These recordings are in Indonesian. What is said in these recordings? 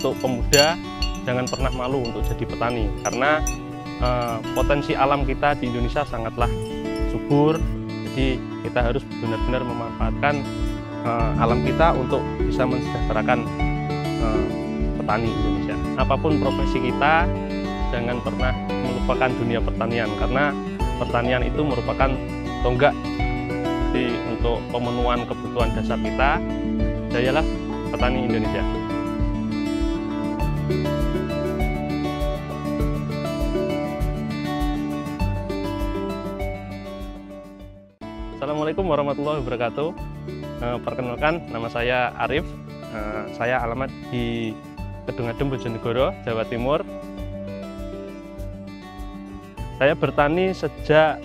untuk pemuda jangan pernah malu untuk jadi petani, karena potensi alam kita di Indonesia sangatlah subur. Jadi kita harus benar-benar memanfaatkan alam kita untuk bisa mensejahterakan petani Indonesia. Apapun profesi kita, jangan pernah melupakan dunia pertanian, karena pertanian itu merupakan tonggak untuk pemenuhan kebutuhan dasar kita. Jayalah petani Indonesia. Assalamualaikum warahmatullahi wabarakatuh. Perkenalkan, nama saya Arif. Saya alamat di Kedung-Adem, Bojonegoro, Jawa Timur. Saya bertani sejak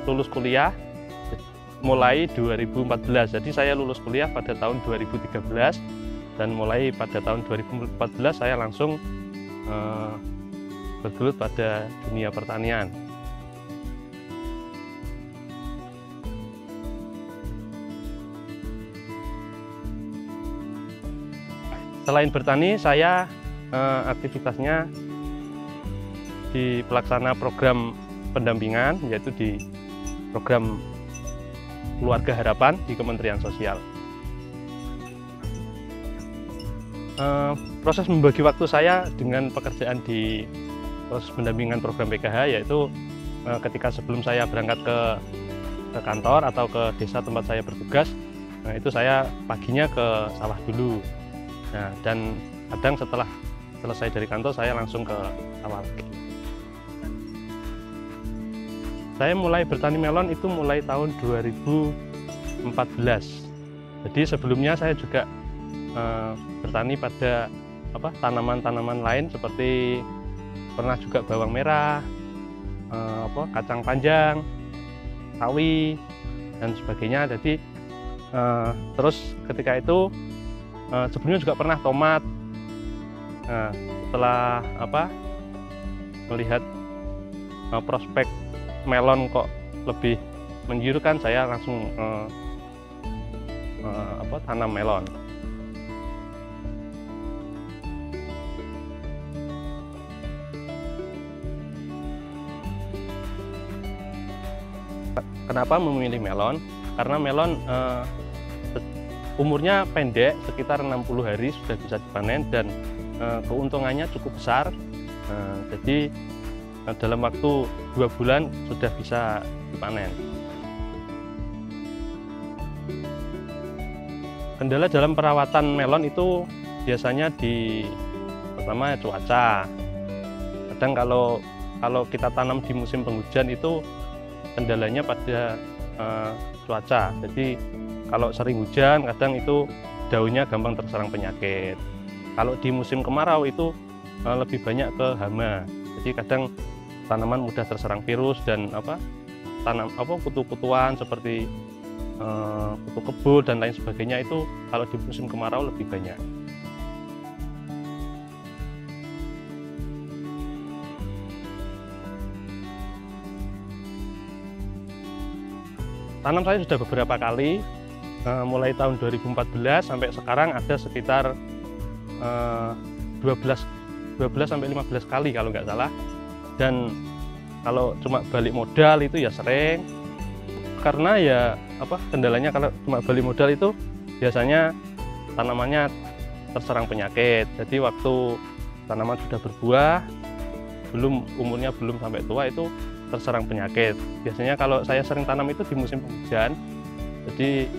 lulus kuliah, mulai 2014. Jadi saya lulus kuliah pada tahun 2013 dan mulai pada tahun 2014 saya langsung bergelut pada dunia pertanian. Selain bertani, saya aktivitasnya di pelaksana program pendampingan, yaitu di program Keluarga Harapan di Kementerian Sosial. Proses membagi waktu saya dengan pekerjaan di proses pendampingan program PKH, yaitu ketika sebelum saya berangkat ke kantor atau ke desa tempat saya bertugas, itu saya paginya ke sawah dulu. Nah, dan kadang setelah selesai dari kantor saya langsung ke sawah. Saya mulai bertani melon itu mulai tahun 2014. Jadi sebelumnya saya juga bertani pada tanaman-tanaman lain, seperti pernah juga bawang merah, kacang panjang, sawi dan sebagainya. Jadi terus ketika itu sebelumnya juga pernah tomat. Nah, setelah melihat prospek melon kok lebih menggiurkan, saya langsung tanam melon. Kenapa memilih melon? Karena melon umurnya pendek, sekitar 60 hari sudah bisa dipanen, dan keuntungannya cukup besar. Jadi dalam waktu 2 bulan sudah bisa dipanen. Kendala dalam perawatan melon itu biasanya pertama cuaca. Kadang kalau kita tanam di musim penghujan itu kendalanya pada cuaca. Jadi kalau sering hujan, kadang itu daunnya gampang terserang penyakit. Kalau di musim kemarau itu lebih banyak ke hama. Jadi kadang tanaman mudah terserang virus dan kutu-kutuan seperti kutu kebul dan lain sebagainya, itu kalau di musim kemarau lebih banyak. Tanam saya sudah beberapa kali, mulai tahun 2014 sampai sekarang ada sekitar 12 sampai 15 kali kalau nggak salah. Dan kalau cuma balik modal itu ya sering, karena ya kendalanya kalau cuma balik modal itu biasanya tanamannya terserang penyakit. Jadi waktu tanaman sudah berbuah, umurnya belum sampai tua, itu terserang penyakit. Biasanya kalau saya sering tanam itu di musim penghujan, jadi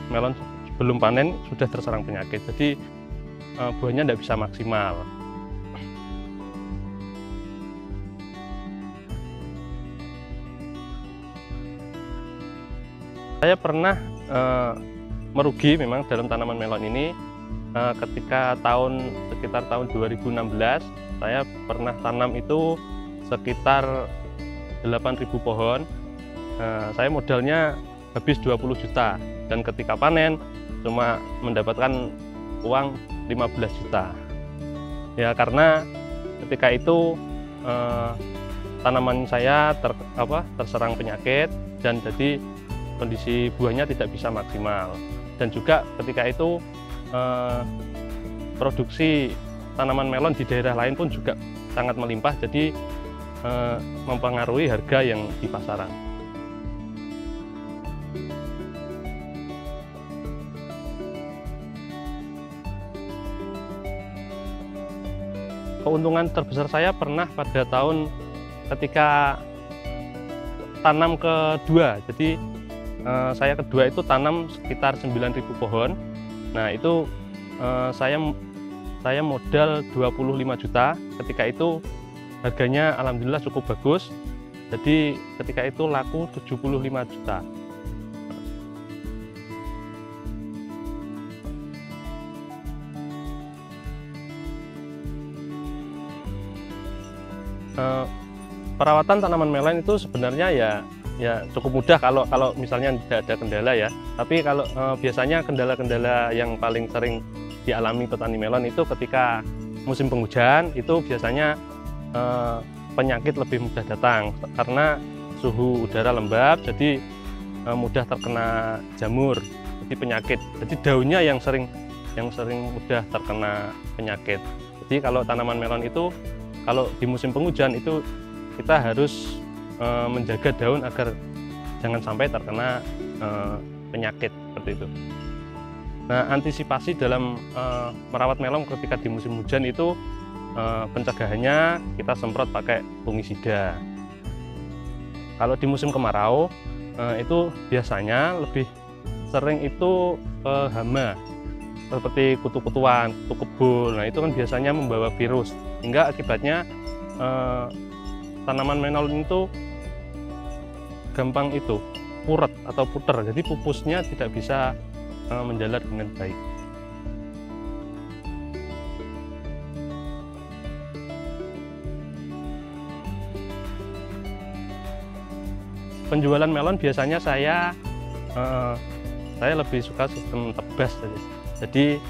melon sebelum panen sudah terserang penyakit, jadi buahnya tidak bisa maksimal. Saya pernah merugi memang dalam tanaman melon ini, ketika sekitar tahun 2016 saya pernah tanam itu sekitar 8.000 pohon. Saya modalnya habis 20 juta dan ketika panen cuma mendapatkan uang 15 juta. Ya, karena ketika itu tanaman saya terserang penyakit dan jadi kondisi buahnya tidak bisa maksimal. Dan juga ketika itu produksi tanaman melon di daerah lain pun juga sangat melimpah, jadi mempengaruhi harga yang di pasaran. Keuntungan terbesar saya pernah pada tahun ketika tanam kedua. Jadi saya kedua itu tanam sekitar 9.000 pohon. Nah itu saya modal 25 juta. Ketika itu harganya alhamdulillah cukup bagus. Jadi ketika itu laku 75 juta. Perawatan tanaman melon itu sebenarnya ya cukup mudah kalau misalnya tidak ada kendala ya. Tapi kalau biasanya kendala-kendala yang paling sering dialami petani melon itu ketika musim penghujan, itu biasanya penyakit lebih mudah datang karena suhu udara lembab, jadi mudah terkena jamur, jadi penyakit. Jadi daunnya yang sering mudah terkena penyakit. Jadi kalau tanaman melon itu kalau di musim penghujan itu kita harus menjaga daun agar jangan sampai terkena penyakit seperti itu. Nah, antisipasi dalam merawat melon ketika di musim hujan itu pencegahannya kita semprot pakai fungisida. Kalau di musim kemarau itu biasanya lebih sering itu hama seperti kutu-kutuan, kutu kebul. Nah itu kan biasanya membawa virus, hingga akibatnya tanaman melon itu gampang itu puret atau puter, jadi pupusnya tidak bisa menjalar dengan baik. Penjualan melon biasanya saya lebih suka sistem tebas. Jadi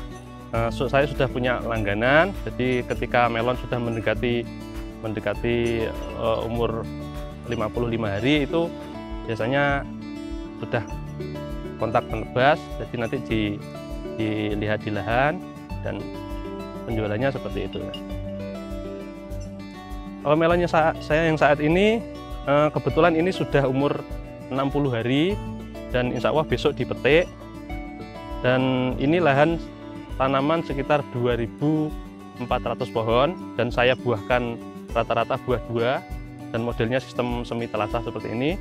saya sudah punya langganan, jadi ketika melon sudah mendekati umur 55 hari itu biasanya sudah kontak penebas, jadi nanti dilihat di lahan dan penjualannya seperti itu. Kalau melonnya saya yang saat ini kebetulan ini sudah umur 60 hari dan insya Allah besok dipetik. Dan ini lahan tanaman sekitar 2.400 pohon dan saya buahkan rata-rata buah 2 dan modelnya sistem semi telasah seperti ini.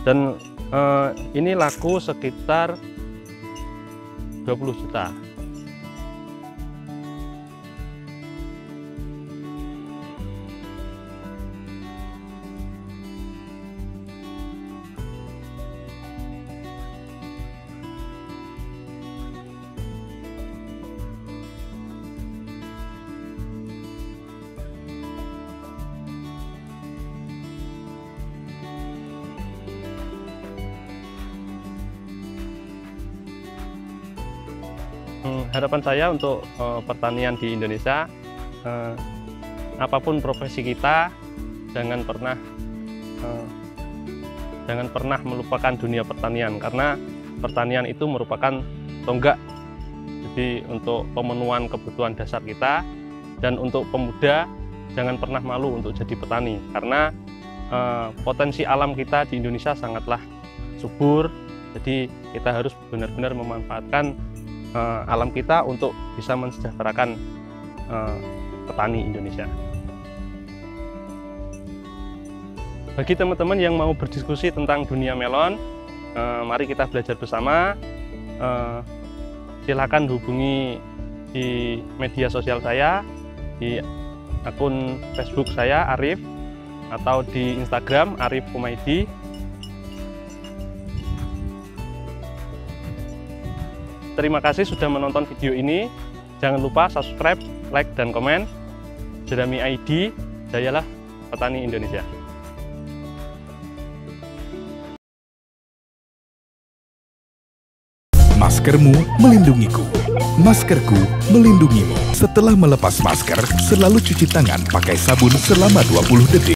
Dan ini laku sekitar 20 juta. Harapan saya untuk pertanian di Indonesia, apapun profesi kita, jangan pernah melupakan dunia pertanian, karena pertanian itu merupakan tonggak jadi untuk pemenuhan kebutuhan dasar kita. Dan untuk pemuda, jangan pernah malu untuk jadi petani, karena potensi alam kita di Indonesia sangatlah subur. Jadi kita harus benar-benar memanfaatkan alam kita untuk bisa mensejahterakan petani Indonesia. Bagi teman-teman yang mau berdiskusi tentang dunia melon, mari kita belajar bersama. Silakan hubungi di media sosial saya, di akun Facebook saya Arif, atau di Instagram Arif Humaydi. Terima kasih sudah menonton video ini. Jangan lupa subscribe, like, dan komen. Jeremy ID, jayalah petani Indonesia. Maskermu melindungiku, maskerku melindungimu. Setelah melepas masker, selalu cuci tangan pakai sabun selama 20 detik.